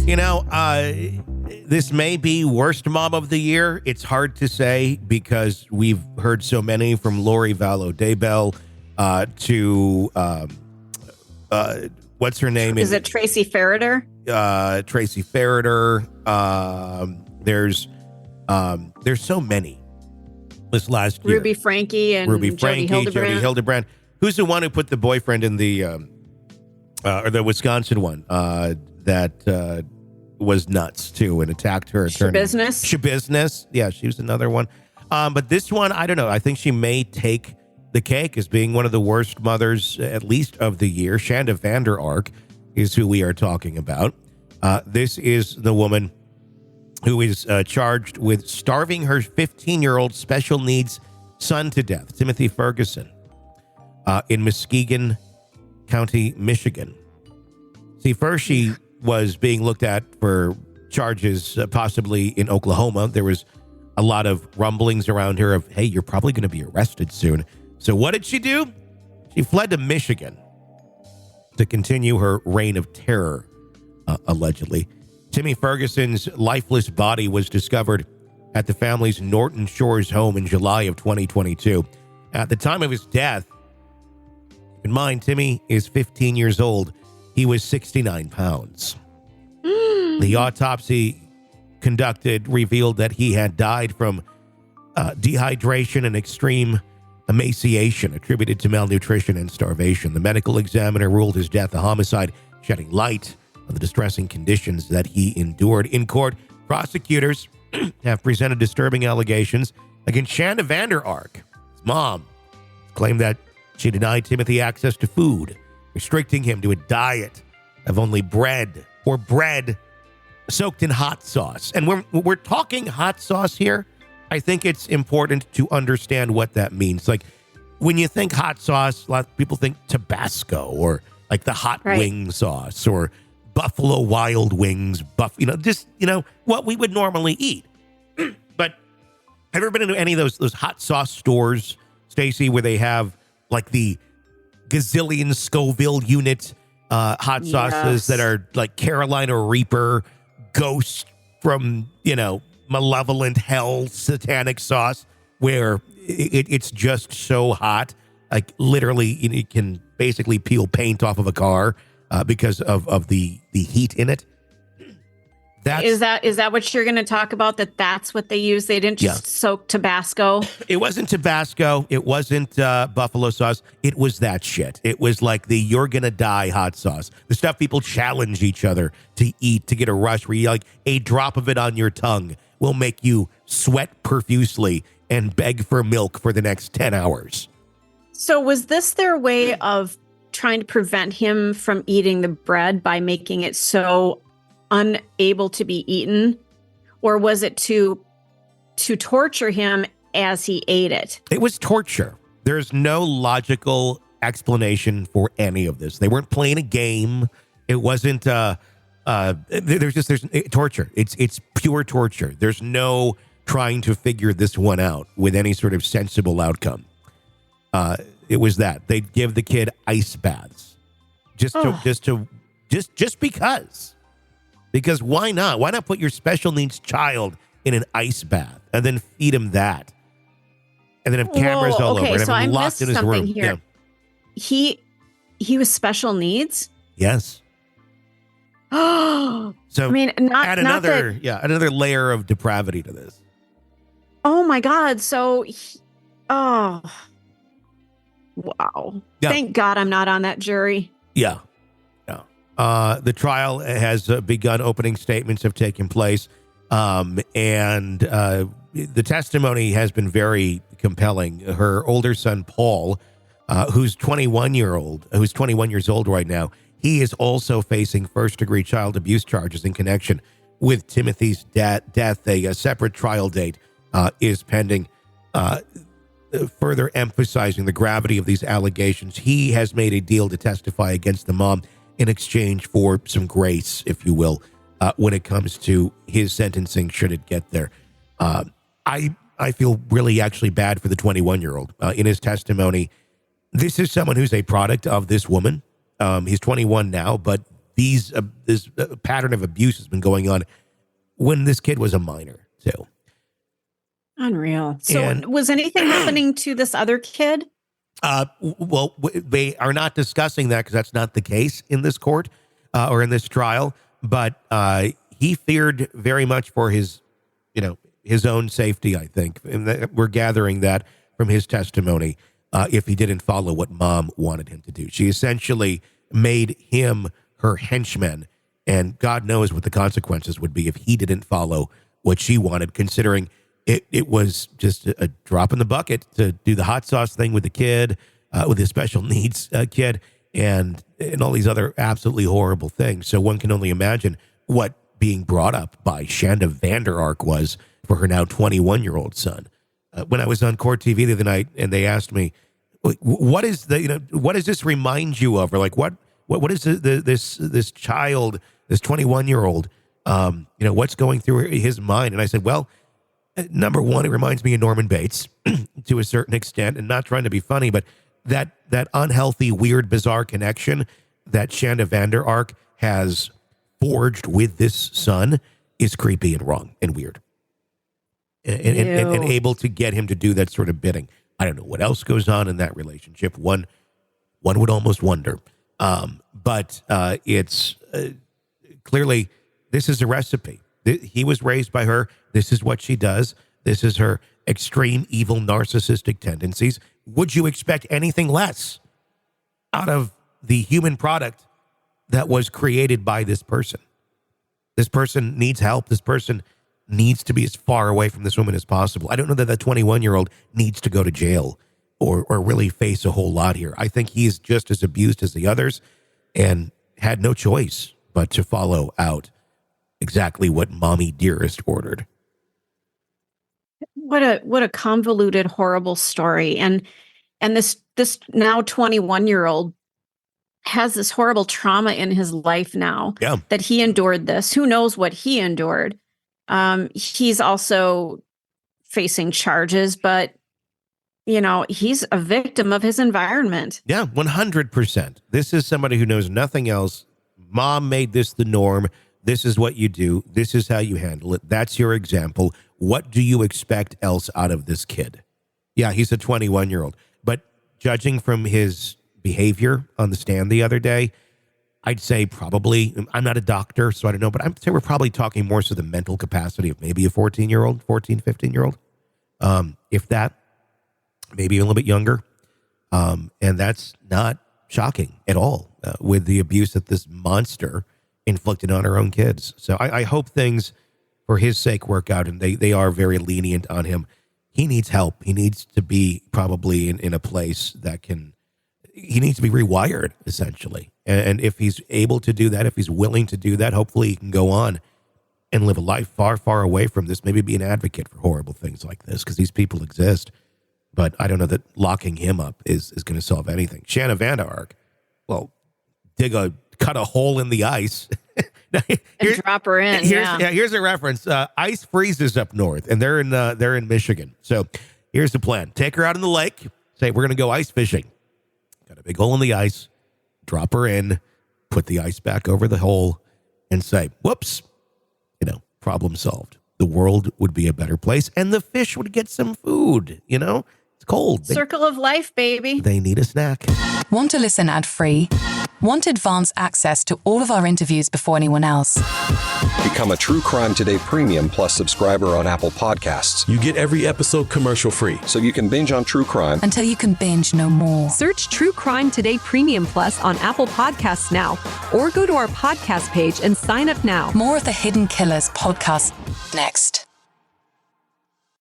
This may be worst mom of the year. It's hard to say because we've heard so many, from Lori Vallow Daybell to what's her name? Is it Tracy Ferriter? Tracy Ferriter. There's so many. This last year, Ruby Franke and Jody Hildebrand. Who's the one who put the boyfriend in the or the Wisconsin one that was nuts too and attacked her attorney? Shabiznes. Yeah, she was another one. But this one, I don't know. I think she may take the cake as being one of the worst mothers, at least of the year. Shanda Vander Ark is who we are talking about. This is the woman who is charged with starving her 15-year-old special needs son to death, Timothy Ferguson, in Muskegon County, Michigan. See, first she was being looked at for charges possibly in Oklahoma. There was a lot of rumblings around her of, hey, you're probably going to be arrested soon. So what did she do? She fled to Michigan to continue her reign of terror, allegedly. Timmy Ferguson's lifeless body was discovered at the family's Norton Shores home in July of 2022. At the time of his death, keep in mind, Timmy is 15 years old. He was 69 pounds. The autopsy conducted revealed that he had died from dehydration and extreme emaciation attributed to malnutrition and starvation. The medical examiner ruled his death a homicide, shedding light on the distressing conditions that he endured. In court, prosecutors have presented disturbing allegations against Shanda Vander Ark. His mom claimed that she denied Timothy access to food, restricting him to a diet of only bread or bread soaked in hot sauce. And we're talking hot sauce here. I think it's important to understand what that means. Like, when you think hot sauce, a lot of people think Tabasco or like the hot wing sauce or Buffalo Wild Wings, what we would normally eat. But have you ever been into any of those hot sauce stores, Stacey, where they have like the gazillion Scoville unit hot sauces that are like Carolina Reaper, Ghost from, malevolent hell, satanic sauce, where it's just so hot, like literally it can basically peel paint off of a car because of the heat in it. Is that what you're going to talk about? That's what they use? They didn't just soak Tabasco? It wasn't Tabasco. It wasn't buffalo sauce. It was that shit. It was like the you're going to die hot sauce. The stuff people challenge each other to eat to get a rush where you like a drop of it on your tongue will make you sweat profusely and beg for milk for the next 10 hours. So was this their way of trying to prevent him from eating the bread by making it so unable to be eaten, or was it to torture him as he ate it? It was torture. There's no logical explanation for any of this. They weren't playing a game. It wasn't there's torture. It's pure torture. There's no trying to figure this one out with any sort of sensible outcome. It was that they'd give the kid ice baths just because. Because why not? Why not put your special needs child in an ice bath and then feed him that? And then have cameras all over and have him locked in his room. Here. Yeah. He was special needs? Yes. Oh, so I mean, add another layer of depravity to this. Oh my God. So, wow. Yeah. Thank God I'm not on that jury. Yeah. The trial has begun. Opening statements have taken place. And the testimony has been very compelling. Her older son, Paul, who's 21 years old right now, he is also facing first-degree child abuse charges in connection with Timothy's death. A separate trial date is pending, further emphasizing the gravity of these allegations. He has made a deal to testify against the mom in exchange for some grace, if you will, when it comes to his sentencing, should it get there. I feel really actually bad for the 21-year-old. In his testimony, this is someone who's a product of this woman. He's 21 now, but this pattern of abuse has been going on when this kid was a minor too. Unreal. So was anything happening to this other kid? Well, they are not discussing that because that's not the case in this court or in this trial. But he feared very much for his own safety, I think. And we're gathering that from his testimony if he didn't follow what mom wanted him to do. She essentially made him her henchman, and God knows what the consequences would be if he didn't follow what she wanted, considering it was just a drop in the bucket to do the hot sauce thing with the kid, with his special needs kid, and all these other absolutely horrible things. So one can only imagine what being brought up by Shanda Vander Ark was for her now 21-year-old son. When I was on Court TV the other night, and they asked me, "What does this remind you of?" Or like, what is this child, this 21-year-old, what's going through his mind? And I said, well, number one, it reminds me of Norman Bates to a certain extent, and not trying to be funny, but that unhealthy, weird, bizarre connection that Shanda Vander Ark has forged with this son is creepy and wrong and weird. And able to get him to do that sort of bidding. I don't know what else goes on in that relationship. One would almost wonder. But it's clearly, this is a recipe. He was raised by her. This is what she does. This is her extreme, evil, narcissistic tendencies. Would you expect anything less out of the human product that was created by this person? This person needs help. This person needs to be as far away from this woman as possible. I don't know that 21-year-old needs to go to jail or really face a whole lot here. I think he's just as abused as the others and had no choice but to follow out exactly what Mommy Dearest ordered. What a convoluted, horrible story. And this now 21-year-old has this horrible trauma in his life now that he endured this. Who knows what he endured? He's also facing charges, but he's a victim of his environment. Yeah, 100%. This is somebody who knows nothing else. Mom made this the norm. This is what you do. This is how you handle it. That's your example. What do you expect else out of this kid? Yeah, he's a 21-year-old. But judging from his behavior on the stand the other day, I'd say probably, I'm not a doctor, so I don't know, but I'd say we're probably talking more so the mental capacity of maybe a 14-year-old, 14, 15-year-old. If that, maybe a little bit younger. And that's not shocking at all with the abuse that this monster inflicted on her own kids. So I hope things, for his sake, work out, and they are very lenient on him. He needs help. He needs to be probably in a place he needs to be rewired, essentially. And if he's able to do that, if he's willing to do that, hopefully he can go on and live a life far, far away from this, maybe be an advocate for horrible things like this, because these people exist. But I don't know that locking him up is going to solve anything. Shanda Vander Ark, well, cut a hole in the ice. And drop her in. Here's a reference. Ice freezes up north, and they're in Michigan. So here's the plan. Take her out in the lake. Say, we're going to go ice fishing. Got a big hole in the ice. Drop her in. Put the ice back over the hole. And say, whoops. Problem solved. The world would be a better place. And the fish would get some food. It's cold. Circle of life, baby. They need a snack. Want to listen ad-free? Want advanced access to all of our interviews before anyone else? Become a True Crime Today Premium Plus subscriber on Apple Podcasts. You get every episode commercial-free. So you can binge on true crime until you can binge no more. Search True Crime Today Premium Plus on Apple Podcasts now, or go to our podcast page and sign up now. More of the Hidden Killers podcast next.